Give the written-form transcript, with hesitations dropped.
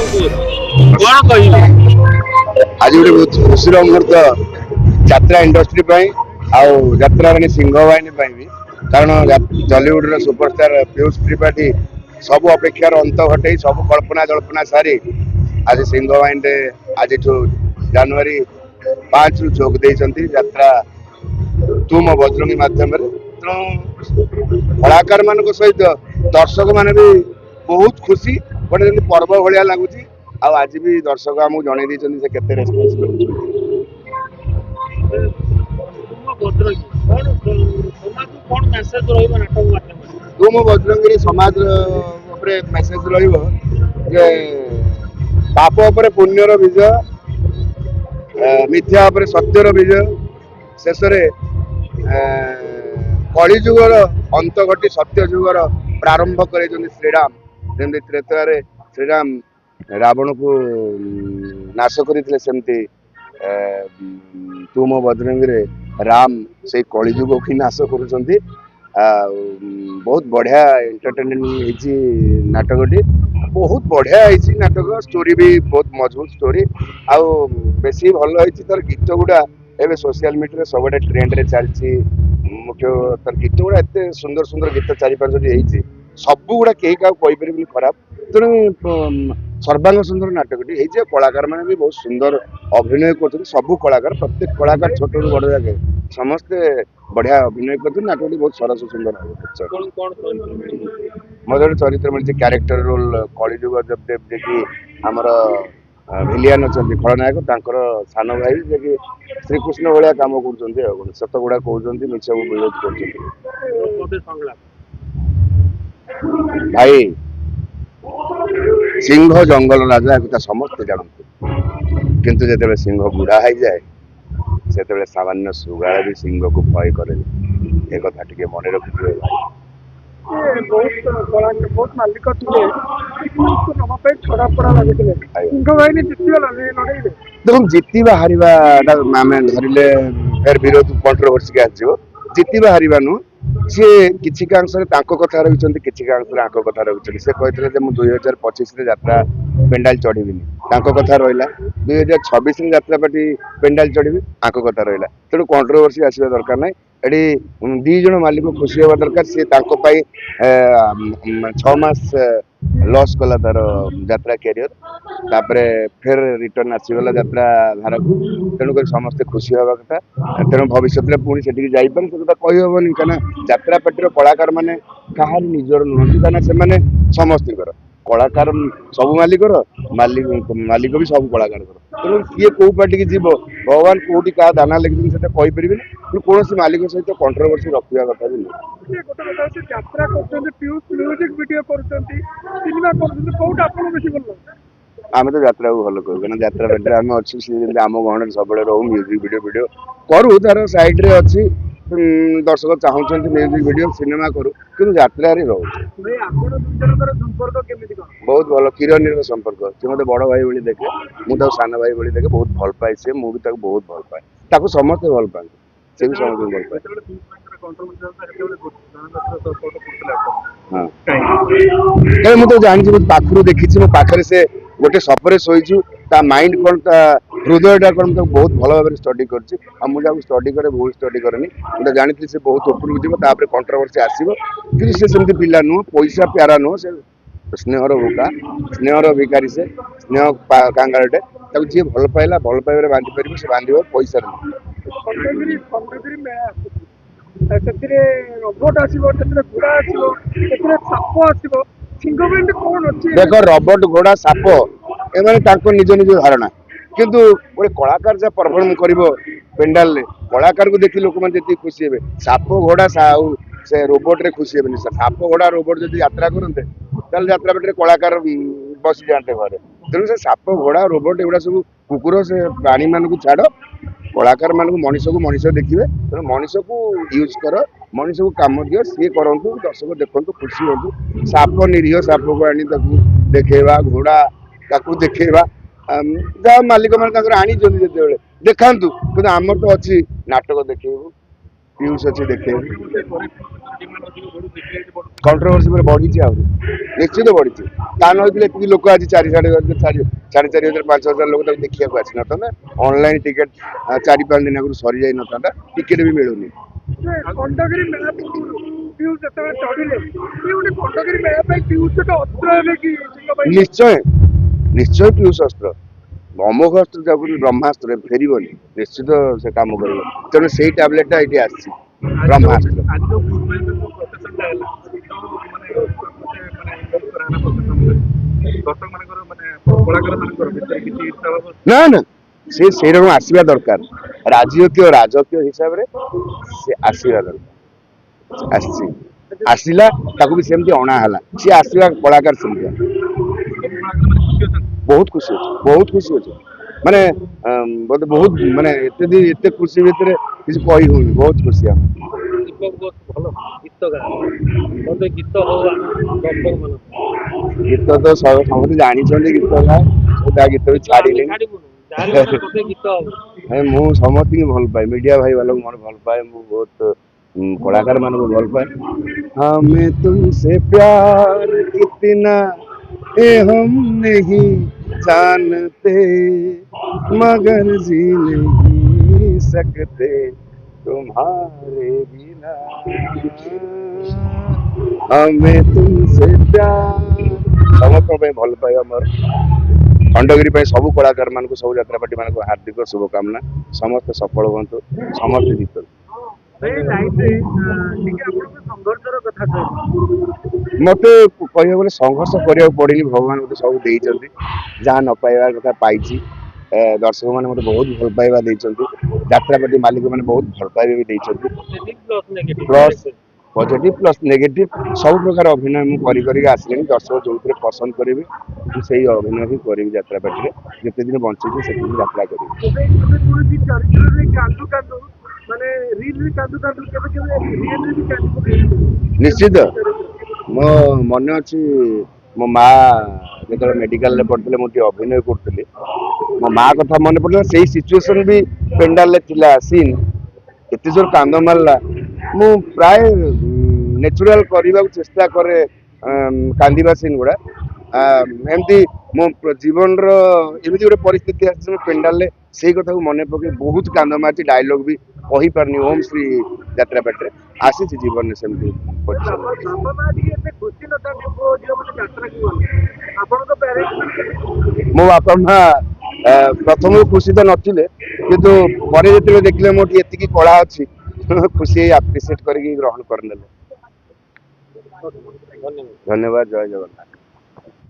कौन कहिबे आज गोटे बहुत खुशी मुहूर्त यात्रा इंडस्ट्री आउ यात्रा राणी सिंह बाहिनी भी कारण जलीउड सुपरस्टार पीयूष त्रिपाठी सब अपेक्षार अंत घटे सब कल्पना जल्पना सारी आज सिंह बाहिनी आज जनवरी 5 रु जोग देती यात्रा तुम बजरंगी मध्यम तेणु कलाकार मान सहित दर्शक मान भी बहुत खुशी गोटे पर्व भाया लगुच आज भी दर्शक आमको जन से केते रेस्पॉन्स दउछन कौन मेसेज रहिबो नाटक माध्यम तुम बजरंगी समाज मेसेज रहिबो जे पाप उपरे पुण्यर विजय मिथ्या उपरे सत्यर विजय शेष कलिजुगर अंत घटी सत्य जुगर प्रारंभ कर श्रीराम जमी त्रेतया श्रीराम रावण को नाश करते सेमती तुम बजरंगी राम से कलिजुग की नाश कर बहुत बढ़िया एंटरटेनिंग नाटकटी बहुत बढ़िया नाटक स्टोरी भी बहुत मजबूत स्टोरी आउ बेसी भल तर गीत गुड़ा एवं सोशल मीडिया सब ट्रेंड रे चलती मुख्य तर गीत गुड़ा एत सुंदर सुंदर गीत 4-5 सब गुड़ा कहीं क्या कहीपर खराब तेणु सर्वांग सुंदर नाटकटी कलाकार मैंने भी बहुत सुंदर अभिनय कर सब कलाकार प्रत्येक कलाकार छोट बड़ जाके समस्ते बढ़िया अभिनय कर नाटकटी बहुत सरस सुंदर मत चरित्र मिलती क्यारेक्टर रोल कलिजुग देव जी की आमर भिलियन अच्छा खलनायक सान भाई जे कि श्रीकृष्ण भाया कम कर सत गुड़ा कहते मिछ को विरोध कर भाई सिंह जंगल राजा एक समस्ते जानते किंतु जो सिंह बुढ़ा हो जाए से सामान्य सुगाड़ा भी सिंह को भय करे एक कथा टे मन रखिए बहुत मालिक देखो जीतवा हारिबा आम धरले फिर विरोध कंट्रोवर्सी के आसो जीतवा हारिबा नु सी किसी अंश कथा रखिंट किसी अंश कथा रखिंट से कहते मुझे 2025 यात्रा पेंडाल चढ़ीबी कथा रहा 2026 यात्रा पार्टी पेंडाल चढ़ी कथा रहा तेणु कंट्रोवर्सी आसवा दरकार ना ये दीज मालिक खुशी हवा दरकार सी 6 मास लॉस कला तार यात्रा कैरियर तापर फिर रिटर्न आसीगला यात्रा धार को तेणुक समस्ते खुशी हवा कथा तेणु भविष्य में पुणी से जापर से कथा कही हेनी क्या यात्रा पार्टी कलाकार मैंने कहार निजर नुहति क्या से समस्त कलाकार सब मालिकर मालिक भी सब कलाकार तेणु किए कौ पार्टी की जीव भगवान कौटी क्या दाना लिखी से कहीपर कौन मालिक सहित कंट्रोवर्सी रखा कथा भी आम तो यात्रा को भल कहूँ क्या यात्रा पार्टी आम अच्छे आम गहन सब रहू म्यूजिक वीडियो करूँ तार सैड रे अच्छी दर्शक चाहते म्यूजिक वीडियो सिनेमा करूँ कि यात्रा रहू बहुत भल किरण संपर्क सी मत बड़ भाई भाई देखे मुझे सान भाई भाई देखे बहुत भल पाए सी मुझे बहुत भल पाए समस्ते भल पाए से भी समस्त भल पाए हाँ मुझे जानी पाखु देखी मो पाखे से गोटे सपरे शोचु माइंड कौन हृदयटा कौन बहुत भल भाव स्टडी कर स्टडी करे बहुत स्टडी करे मुझे जानी से बहुत उपरକୁ जीव कंट्रोवर्सी आसो कि सेमती पिला नुह पैसा प्यारा नुह से स्नेहर भूका स्नेहर भिकारी से स्नेह कांगारटे जी भल पाइला भल पाइबार बांधि पार से बांध पैसा देख रबट घोड़ा साप एम निज निज धारणा किंतु गोटे कलाकार जहाँ परफर्म कर पेंडाल कलाकार को देखी लोक मैंने जी खुशी हे साप घोड़ा से रोबोट रे खुशी हे साप घोड़ा रोबोट जब यात्रा करते यात्रा पेटे कलाकार बसी जाते घरे तेणु से साप घोड़ा रोबोट एगुड़ा सब कुकुर से प्राणी मान को छाड़ कलाकार मान मनीष को मनीष देखिए तेणु मनीष को यूज कर मनीष को कम दियो सी करूँ दर्शक देखु खुशी हूँ साप निरीह साप को आनी देखा घोड़ा ताकू देखा जहाँ मालिक मैंने आनी जो देखा कि आमर तो अच्छी नाटक देखू ପିୟୁଷ ଅଛି ଦେଖେଇବି। ଡିମାଣ୍ଡ ଅଧିକ ବଢୁଛି ରେଟ୍ ବଢୁଛି। କଣ୍ଟ୍ରୋଭର୍ସି ଉପରେ ବଢିଛି ଆହୁରି ନିଶ୍ଚିତ ବଢିଛି। ତା ନହେଇଥିଲେ ଏତିକି ଲୋକ ଆଜି ସାଢେ ଚାରି ହଜାର 5,000 ଲୋକ ତାକୁ ଦେଖିବାକୁ ଆସିନଥାନ୍ତା। ଅନଲାଇନ ଟିକେଟ 4-5 ଦିନ ଆଗରୁ ସରିଯାଇ ନଥାନ୍ତା, ଟିକେଟ ବି ମିଳୁନି। ଖଣ୍ଡଗିରି ମେଳା ପୂର୍ବରୁ ପିୟୁଷ ଯେତେବେଳେ ଚଢିଲେ ସିଏ ଗୋଟେ ଖଣ୍ଡଗିରି ମେଳା ପାଇଁ ପିୟୁଷ ଗୋଟେ ଅସ୍ତ୍ର ହେବେ କି ତାଙ୍କ ପାଇଁ? ନିଶ୍ଚୟ ନିଶ୍ଚୟ ପିୟୁଷ ଅସ୍ତ୍ର, ଅମୋଘ ଅସ୍ତ୍ର ଯାକୁ ବ୍ରହ୍ମାସ୍ତ୍ର ଫେରିବନି, ନିଶ୍ଚିତ ସେ କାମ କରିବ। ତେଣୁ ସେଇ ଟ୍ୟାବଲେଟଟା ଏଇଠି ଆସିଛି ବ୍ରହ୍ମାସ୍ତ୍ର। ଆଜି ଯୋଉ ମୁଭମେଣ୍ଟ ପ୍ରସେସନଟା ହେଲା ଦର୍ଶକ ମାନଙ୍କର ମାନେ କଳାକାର ମାନଙ୍କର ଭିତରେ କିଛି ଇର୍ଷା ଭାବ ନା ନା, ସେ ସେଇରକମ ଆସିବା ଦରକାର। ରାଜକୀୟ ହିସାବରେ ସେ ଆସିବା ଦରକାର। ଆସିଛି, ଆସିଲା, ତାକୁ ବି ସେମିତି ଅଣା ହେଲା। ସିଏ ଆସିବା କଳାକାର ସେମିତିଆ। ସବୁ କଳାକାର ମାନେ ଖୁସି ଅଛନ୍ତି। ବହୁତ ଖୁସି ଅଛି, ବହୁତ ଖୁସି ଅଛି। ମାନେ ବୋଧେ ବହୁତ ମାନେ ଏତେ ଖୁସି ଭିତରେ କିଛି କହି ହଉନି, ବହୁତ ଖୁସି ଆମେ। ଦୀପକ ବହୁତ ଭଲ ଗୀତ ଗାଏ। ମୋତେ ଗୀତ ହଉ ଆମ ଦର୍ଶକ ମାନଙ୍କୁ ଗୀତ ତ ସମସ୍ତେ ଜାଣିଛନ୍ତି, ଗୀତ ଗାଏ, ତା ଗୀତ ବି ଗୀତ ଆମେ ଛାଡ଼ିଲିନି। ଛାଡିବୁନୁ ଯାହାହେଲେ ଗୋଟେ ଗୋଟେ ଗୀତ ହବ। ମୁଁ ସମସ୍ତଙ୍କୁ ଭଲ ପାଏ, ମିडिଆ ଭାଇ ମାନଙ୍କୁ ମୋର ଭଲ ପାଏ, ମୁଁ ବହୁତ कलाकार मान को भल पाए। हमें तुमसे प्यार कितना ये हम नहीं जानते, मगर जी नहीं सकते तुम्हारे बिना। हमें तुमसे प्यार समस्त भल पाए आमर खंडगिरी सबू कलाकार मान सब यात्रा पार्टी मान हार्दिक शुभकामना। समस्त सफल हूँ, समस्त जीतु। मत कह संघर्ष करा पड़ी, भगवान मत सब देती जहाँ न पाइबार कथा पाई। दर्शक मैंने मत बहुत भल पाइबा यात्रा पार्टी मालिक मैंने बहुत भल पाइबा भी प्लस पॉजिटिव प्लस नेगेटिव सब प्रकार अभिनय मुझे आसले। दर्शक जो पसंद करेंगे से अभिनय ही करी यात्रा पार्टी जिते दिन बंची से यात्रा करी। निश्चित मो मन अच्छी मो माँ जो मेडिकल पढ़ते मुझे अभिनय करी मो माँ कथा मन पड़ा से सिचुएसन भी पेंडाल सीन एत जोर कांद मारला मु प्राय नेचुराल करने चेष्टा करे कांदा सीन गुड़ा एमती मो जीवन एमती गोटे परिस्थिति आसी पेंडाल से कथा को मन पकड़ बहुत कांद मार्च डायलॉग भी कही पारनी ओम श्री यात्रा पार्टी आसी जीवन में सेमती मो बापा माँ प्रथम खुशी तो नथिले किंतु परे जो देखले मोटी एतिकी कला अच्छी खुशी एप्रिशिएट करके ग्रहण करने। धन्यवाद, जय जगन्नाथ।